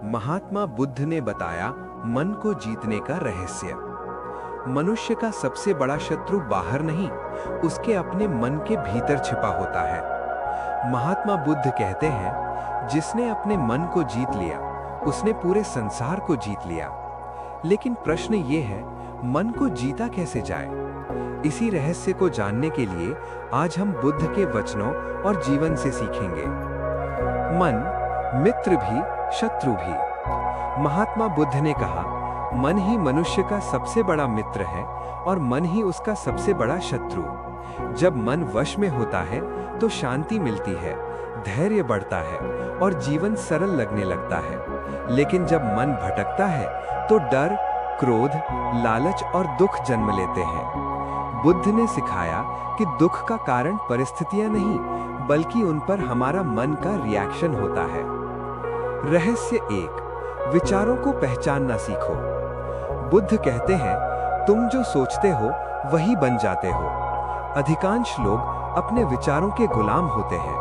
महात्मा बुद्ध ने बताया मन को जीतने का रहस्य। मनुष्य का सबसे बड़ा शत्रु बाहर नहीं, उसके अपने मन के भीतर छिपा होता है। महात्मा बुद्ध कहते हैं, जिसने अपने मन को जीत लिया, उसने पूरे संसार को जीत लिया। लेकिन प्रश्न ये है, मन को जीता कैसे जाए? इसी रहस्य को जानने के लिए आज हम बुद्ध के वचनों और जीवन से सीखेंगे। मन मित्र भी शत्रु भी। महात्मा बुद्ध ने कहा, मन ही मनुष्य का सबसे बड़ा मित्र है और मन ही उसका सबसे बड़ा शत्रु। जब मन वश में होता है तो शांति मिलती है, धैर्य बढ़ता है और जीवन सरल लगने लगता है। लेकिन जब मन भटकता है तो डर, क्रोध, लालच और दुख जन्म लेते हैं। बुद्ध ने सिखाया कि दुख का कारण परिस्थितियां नहीं, बल्कि उन पर हमारा मन का रिएक्शन होता है। रहस्य 1, विचारों को पहचानना सीखो। बुद्ध कहते हैं, तुम जो सोचते हो वही बन जाते हो। अधिकांश लोग अपने विचारों के गुलाम होते हैं।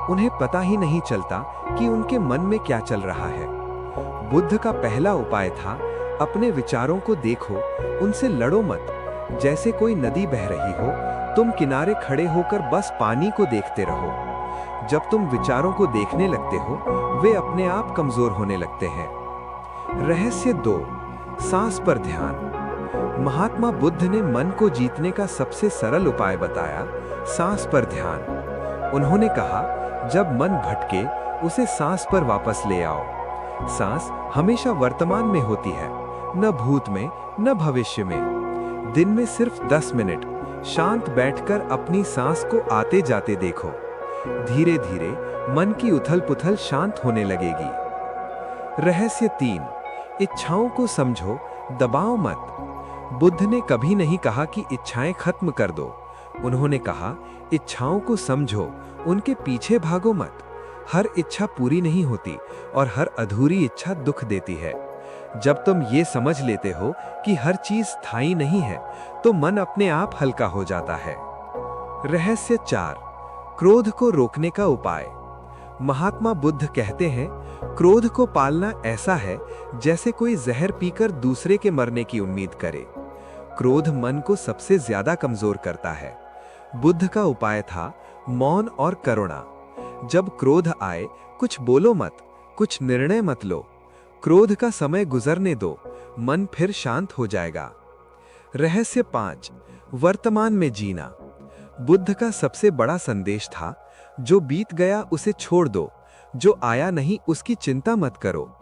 उन्हें पता ही नहीं चलता कि उनके मन में क्या चल रहा है। बुद्ध का पहला उपाय था, अपने विचारों को देखो, उनसे लड़ो मत। जैसे कोई नदी बह रही हो, तुम किनारे खड़े होकर बस पानी को देखते रहो। जब तुम विचारों को देखने लगते हो, वे अपने आप कमजोर होने लगते हैं। रहस्य 2, सांस पर ध्यान। महात्मा बुद्ध ने मन को जीतने का सबसे सरल उपाय बताया, सांस पर ध्यान। उन्होंने कहा, जब मन भटके, उसे सांस पर वापस ले आओ। सांस हमेशा वर्तमान में होती है, न भूत में, न भविष्य में। दिन में सिर्फ 10 मिनट शांत बैठकर अपनी सांस को आते जाते देखो। धीरे धीरे मन की उथल-पुथल शांत होने लगेगी। रहस्य 3, इच्छाओं को समझो, दबाओ मत। बुद्ध ने कभी नहीं कहा कि इच्छाएं खत्म कर दो। उन्होंने कहा, इच्छाओं को समझो, उनके पीछे भागो मत। हर इच्छा पूरी नहीं होती और हर अधूरी इच्छा दुख देती है। जब तुम ये समझ लेते हो कि हर चीज स्थायी नहीं है, तो मन अपने आप हल्का हो जाता है। रहस्य 4, क्रोध को रोकने का उपाय। महात्मा बुद्ध कहते हैं, क्रोध को पालना ऐसा है जैसे कोई जहर पीकर दूसरे के मरने की उम्मीद करे। क्रोध मन को सबसे ज्यादा कमजोर करता है। बुद्ध का उपाय था मौन और करुणा। जब क्रोध आए, कुछ बोलो मत, कुछ निर्णय मत लो। क्रोध का समय गुजरने दो, मन फिर शांत हो जाएगा। रहस्य 5, वर्तमान में जीना। बुद्ध का सबसे बड़ा संदेश था, जो बीत गया उसे छोड़ दो, जो आया नहीं उसकी चिंता मत करो,